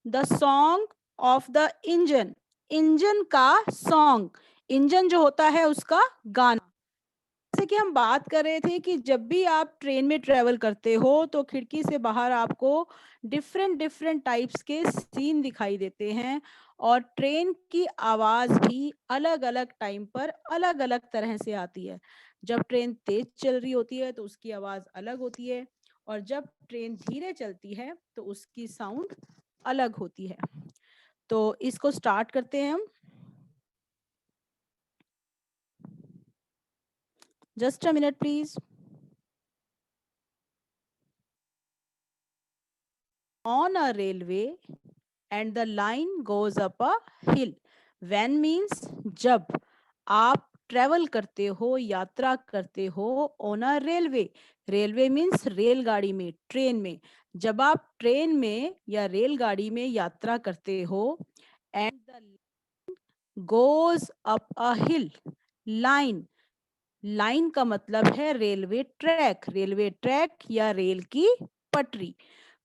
The song of the engine, engine का song, engine जो होता है उसका गाना। जैसे कि हम बात कर रहे थे कि जब भी आप ट्रेन में ट्रेवल करते हो तो खिड़की से बाहर आपको डिफरेंट डिफरेंट टाइप्स के सीन दिखाई देते हैं, और ट्रेन की आवाज भी अलग अलग टाइम पर अलग अलग तरह से आती है। जब ट्रेन तेज चल रही होती है तो उसकी आवाज अलग होती है, और जब ट्रेन धीरे चलती है तो उसकी साउंड अलग होती है। तो इसको स्टार्ट करते हैं हम। Just a minute please. On a railway and the line goes up a hill. When means जब आप ट्रेवल करते हो, यात्रा करते हो on a railway. Railway means रेलगाड़ी में, ट्रेन में। जब आप ट्रेन में या रेलगाड़ी में यात्रा करते हो and the goes up a hill, line, line का मतलब है रेलवे ट्रैक, रेलवे ट्रैक या रेल की पटरी,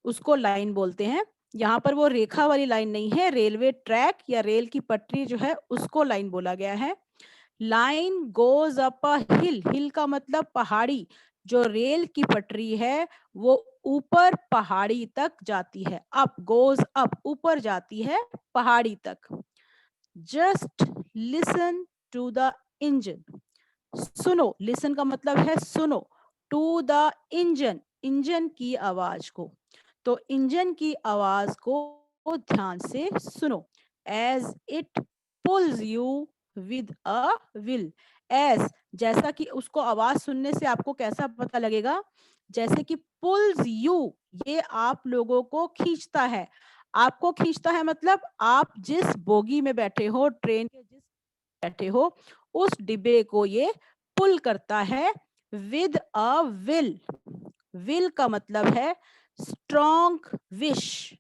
उसको लाइन बोलते हैं। यहाँ पर वो रेखा वाली लाइन नहीं है, रेलवे ट्रैक या रेल की पटरी जो है उसको लाइन बोला गया है। लाइन गोज अप अ हिल, हिल का मतलब पहाड़ी, जो रेल की पटरी है वो ऊपर पहाड़ी तक जाती है, अप, गोज अप, ऊपर जाती है पहाड़ी तक। Just listen to the engine, सुनो, लिसन का मतलब है सुनो, टू द इंजन, इंजन की आवाज को। तो इंजन की आवाज को ध्यान से सुनो। As it pulls you with a will, as, जैसा कि उसको आवाज सुनने से आपको कैसा पता लगेगा, जैसे कि पुल्स यू, ये आप लोगों को खींचता है। आपको खींचता है मतलब आप जिस बोगी में बैठे हो, ट्रेन के जिस बैठे हो, उस डिब्बे को ये पुल करता है विद अ विल। विल का मतलब है स्ट्रॉन्ग विश,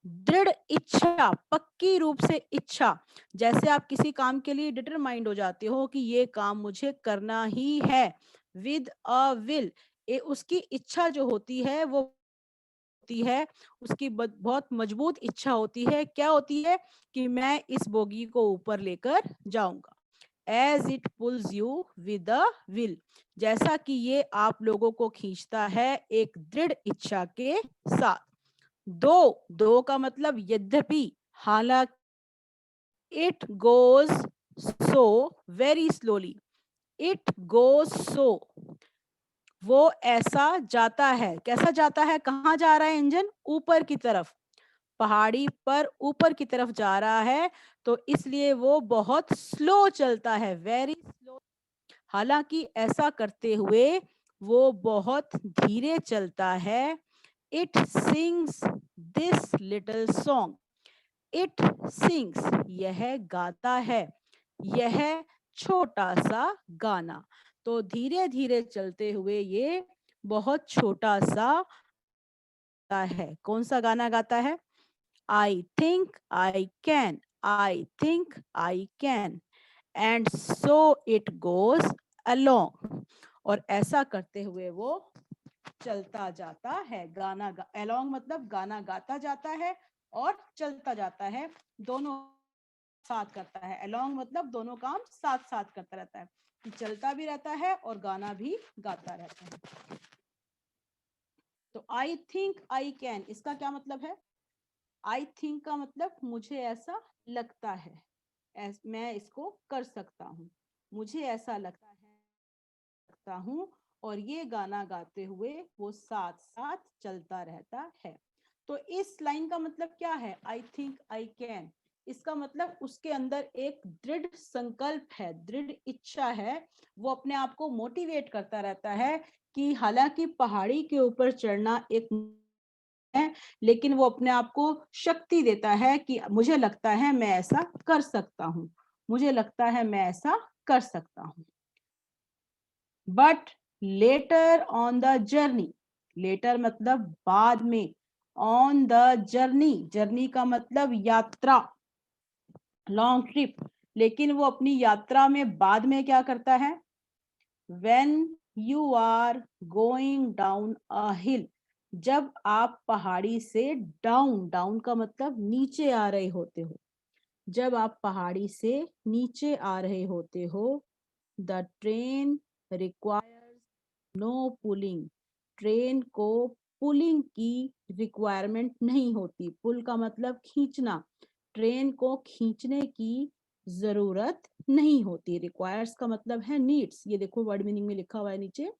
दृढ़ इच्छा, पक्की रूप से इच्छा। जैसे आप किसी काम के लिए डिटरमाइंड हो जाते हो कि ये काम मुझे करना ही है, विद अ विल, ये उसकी इच्छा जो होती है वो होती है, उसकी बहुत मजबूत इच्छा होती है। क्या होती है? कि मैं इस बोगी को ऊपर लेकर जाऊंगा। As it pulls you with a will, जैसा कि ये आप लोगों को खींचता है एक दृढ़ इच्छा के साथ। दो, दो का मतलब यद्यपि, हालांकि। It goes so very slowly, it goes so, वो ऐसा जाता है, कैसा जाता है, कहाँ जा रहा है इंजन, ऊपर की तरफ, पहाड़ी पर ऊपर की तरफ जा रहा है, तो इसलिए वो बहुत स्लो चलता है, वेरी स्लो। हालांकि ऐसा करते हुए वो बहुत धीरे चलता है। It sings this little song, it sings, यह गाता है, यह छोटा सा गाना। तो धीरे धीरे चलते हुए ये बहुत छोटा सा है। कौन सा गाना गाता है? I think I can, I think I can, and so it goes along. और ऐसा करते हुए वो चलता जाता है, गाना अलोंग मतलब गाना गाता जाता है और चलता जाता है, दोनों साथ करता है। अलोंग मतलब दोनों काम साथ साथ करता रहता है, कि चलता भी रहता है और गाना भी गाता रहता है। तो आई थिंक आई कैन, इसका क्या मतलब है? आई थिंक का मतलब मुझे ऐसा लगता है, मैं इसको कर सकता हूँ, मुझे ऐसा लगता हूँ। और ये गाना गाते हुए वो साथ साथ चलता रहता है। तो इस लाइन का मतलब क्या है? आई थिंक आई कैन, इसका मतलब उसके अंदर एक दृढ़ संकल्प है, दृढ़ इच्छा है, वो अपने आप को मोटिवेट करता रहता है कि हालांकि पहाड़ी के ऊपर चढ़ना एक है, लेकिन वो अपने आप को शक्ति देता है कि मुझे लगता है मैं ऐसा कर सकता हूँ, मुझे लगता है मैं ऐसा कर सकता हूँ। But later on the journey, later मतलब बाद में, ऑन द जर्नी, जर्नी का मतलब यात्रा, लॉन्ग ट्रिप, लेकिन वो अपनी यात्रा में बाद में क्या करता है? When you are going down a hill, जब आप पहाड़ी से डाउन, डाउन का मतलब नीचे आ रहे होते हो, जब आप पहाड़ी से नीचे आ रहे होते हो, the train requires no pulling, train को पुलिंग की रिक्वायरमेंट नहीं होती। पुल का मतलब खींचना, ट्रेन को खींचने की जरूरत नहीं होती। रिक्वायर्स का मतलब है नीड्स। ये देखो वर्ड मीनिंग में लिखा हुआ है नीचे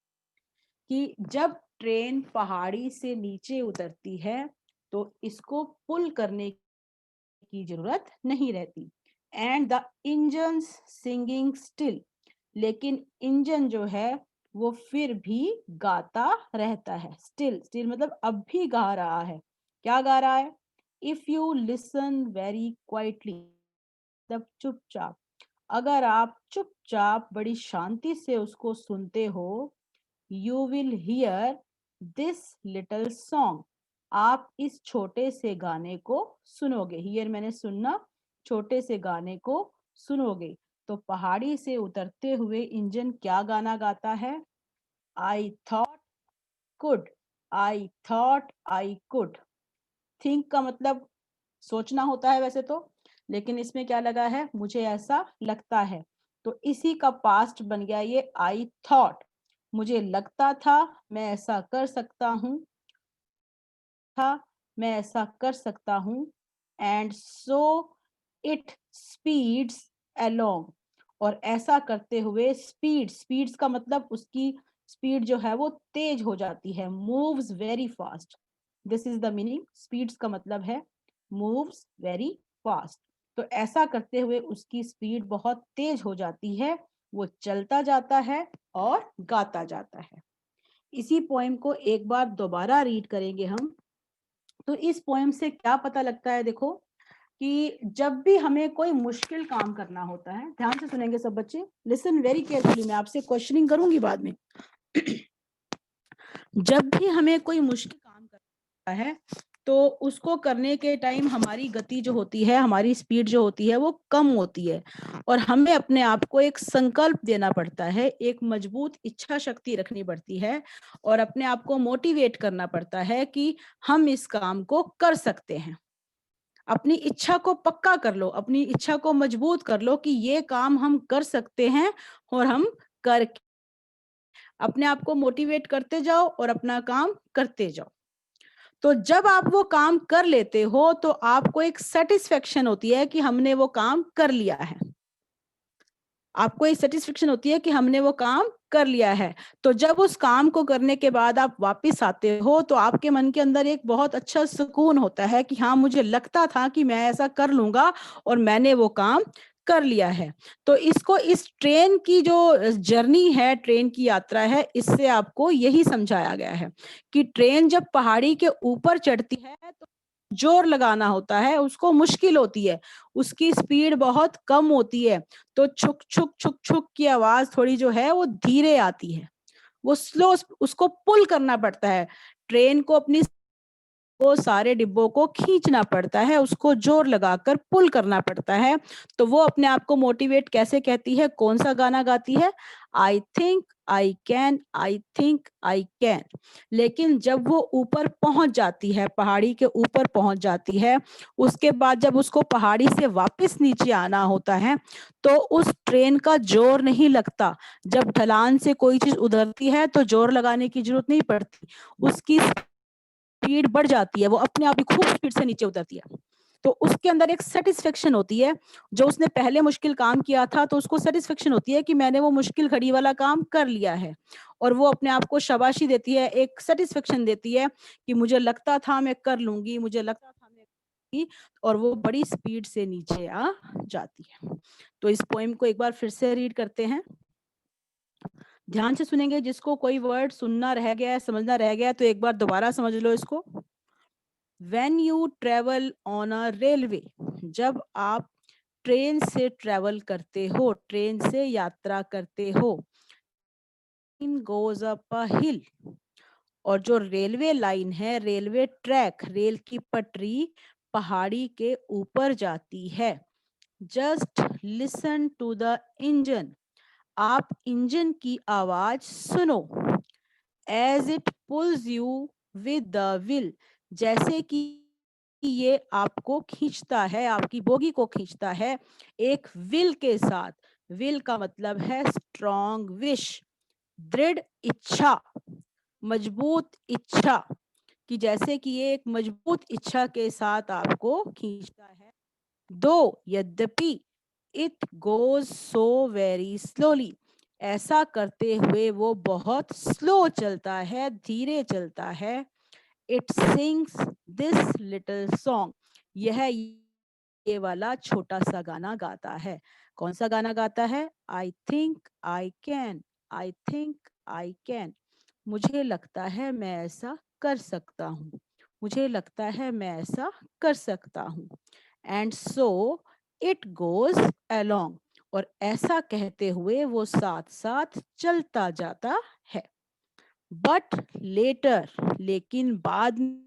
कि जब ट्रेन पहाड़ी से नीचे उतरती है तो इसको पुल करने की जरूरत नहीं रहती। And the engine singing still, लेकिन इंजन जो है वो फिर भी गाता रहता है। स्टिल, स्टिल मतलब अब भी गा रहा है। क्या गा रहा है? If you listen very quietly, तब चुपचाप, अगर आप चुपचाप बड़ी शांति से उसको सुनते हो, you will hear this little song, आप इस छोटे से गाने को सुनोगे। हियर मैंने सुनना, छोटे से गाने को सुनोगे। तो पहाड़ी से उतरते हुए इंजन क्या गाना गाता है? I thought could, I thought I could. Think का मतलब सोचना होता है वैसे तो, लेकिन इसमें क्या लगा है? मुझे ऐसा लगता है। तो इसी का पास्ट बन गया ये आई थॉट। मुझे लगता था मैं ऐसा कर सकता हूँ, मैं ऐसा कर सकता हूँ। And so it speeds along, और ऐसा करते हुए स्पीड, स्पीड्स का मतलब उसकी स्पीड जो है वो तेज हो जाती है। Moves very fast, this is the meaning. Speeds का मतलब है मूव्स वेरी फास्ट। तो ऐसा करते हुए उसकी स्पीड बहुत तेज हो जाती है, वो चलता जाता है और गाता जाता है। इसी पोएम को एक बार दोबारा रीड करेंगे हम। तो इस पोएम से क्या पता लगता है? देखो कि जब भी हमें कोई मुश्किल काम करना होता है, ध्यान से सुनेंगे सब बच्चे, लिसन वेरी केयरफुली, मैं आपसे क्वेश्चनिंग करूंगी बाद में। जब भी हमें कोई मुश्किल काम करना है तो उसको करने के टाइम हमारी गति जो होती है, हमारी स्पीड जो होती है वो कम होती है, और हमें अपने आप को एक संकल्प देना पड़ता है, एक मजबूत इच्छा शक्ति रखनी पड़ती है, और अपने आप को मोटिवेट करना पड़ता है कि हम इस काम को कर सकते हैं। अपनी इच्छा को पक्का कर लो, अपनी इच्छा को मजबूत कर लो कि ये काम हम कर सकते हैं, और हम कर, अपने आप को मोटिवेट करते जाओ और अपना काम करते जाओ। तो जब आप वो काम कर लेते हो तो आपको एक सेटिस्फेक्शन होती है कि हमने वो काम कर लिया है। आपको एक सेटिस्फेक्शन होती है कि हमने वो काम कर लिया है। तो जब उस काम को करने के बाद आप वापस आते हो तो आपके मन के अंदर एक बहुत अच्छा सुकून होता है कि हाँ, मुझे लगता था कि मैं ऐसा कर लूंगा और मैंने वो काम कर लिया है। तो इसको, इस ट्रेन की जो जर्नी है, ट्रेन की यात्रा है, इससे आपको यही समझाया गया है कि ट्रेन जब पहाड़ी के ऊपर चढ़ती है तो जोर लगाना होता है, उसको मुश्किल होती है, उसकी स्पीड बहुत कम होती है, तो छुक छुक छुक छुक की आवाज थोड़ी जो है वो धीरे आती है, वो स्लो, उसको पुल करना पड़ता है। ट्रेन को अपनी, वो सारे डिब्बों को खींचना पड़ता है, उसको जोर लगाकर पुल करना पड़ता है। तो वो अपने आप को मोटिवेट कैसे कहती है? कौन सा गाना गाती है? I think I can, I think I can. लेकिन जब वो ऊपर पहुंच जाती है, पहाड़ी के ऊपर पहुंच जाती है, उसके बाद जब उसको पहाड़ी से वापस नीचे आना होता है तो उस ट्रेन का जोर नहीं लगता। जब ढलान से कोई चीज उतरती है तो जोर लगाने की जरूरत नहीं पड़ती, उसकी स्पीड बढ़ जाती है, वो अपने आप ही खूब स्पीड से नीचे उतरती है। तो उसके अंदर एक सेटिस्फेक्शन होती है, जो उसने पहले मुश्किल काम किया था तो उसको सेटिस्फेक्शन होती है कि मैंने वो मुश्किल घड़ी वाला काम कर लिया है, और वो अपने आप को शाबाशी देती है, एक सेटिस्फेक्शन देती है कि मुझे लगता था मैं कर लूंगी, मुझे लगता था मैं करूंगी, और वो बड़ी स्पीड से नीचे आ जाती है। तो इस पोएम को एक बार फिर से रीड करते हैं, ध्यान से सुनेंगे। जिसको कोई वर्ड सुनना रह गया है, समझना रह गया है, तो एक बार दोबारा समझ लो इसको। When you travel on a railway, जब आप ट्रेन से ट्रेवल करते हो, ट्रेन से यात्रा करते हो, train goes up a hill, और जो रेलवे लाइन है, रेलवे ट्रैक, रेल की पटरी पहाड़ी के ऊपर जाती है। Just listen to the engine, आप इंजन की आवाज सुनो। As it pulls you with the will, जैसे कि ये आपको खींचता है, आपकी बोगी को खींचता है एक विल के साथ। विल का मतलब है स्ट्रॉन्ग विश, दृढ़ इच्छा, मजबूत इच्छा, कि जैसे कि ये एक मजबूत इच्छा के साथ आपको खींचता है। दो यद्यपि it goes so very slowly, ऐसा करते हुए वो बहुत स्लो चलता है, धीरे चलता है। It sings this little song, यह ये वाला छोटा सा गाना गाता है। कौन सा गाना गाता है? I think I can, I think I can, मुझे लगता है मैं ऐसा कर सकता हूँ, मुझे लगता है मैं ऐसा कर सकता हूँ। And so it goes along, और ऐसा कहते हुए वो साथ साथ चलता जाता है। बट लेटर, लेकिन बाद में,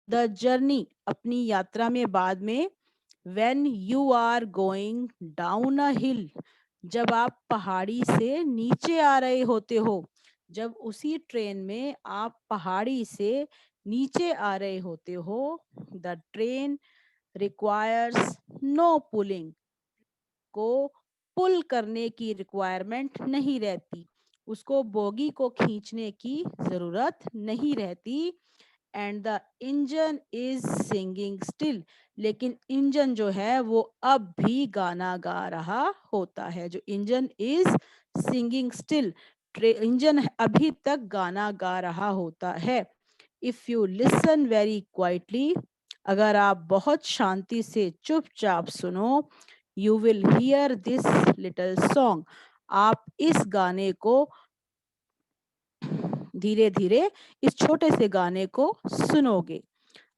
द जर्नी, अपनी यात्रा में, बाद में, when you are going down a hill, जब आप पहाड़ी से नीचे आ रहे होते हो, जब उसी ट्रेन में आप पहाड़ी से नीचे आ रहे होते हो, the train requires no pulling, को पुल करने की रिक्वायरमेंट नहीं रहती, उसको बोगी को खींचने की जरूरत नहीं रहती। And the engine is singing still, लेकिन इंजन जो है वो अब भी गाना गा रहा होता है। जो engine is singing still, engine अभी तक गाना गा रहा होता है। If you listen very quietly, अगर आप बहुत शांति से चुपचाप सुनो, you will hear this little song, आप इस गाने को धीरे धीरे, इस छोटे से गाने को सुनोगे।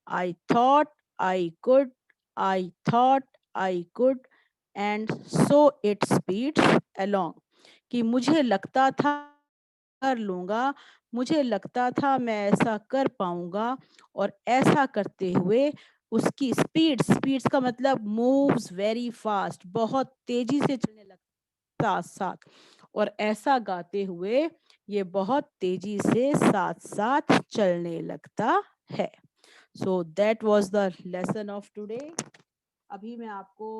I thought I could, I thought I could, and so it speeds along, कि मुझे लगता था कर लूंगा, मुझे लगता था मैं ऐसा कर पाऊंगा, और ऐसा करते हुए उसकी स्पीड, स्पीड्स का मतलब मूव्स वेरी फास्ट, बहुत तेजी से चलने लगता साथ साथ, और ऐसा गाते हुए ये बहुत तेजी से साथ साथ चलने लगता है। So that was the lesson of today. अभी मैं आपको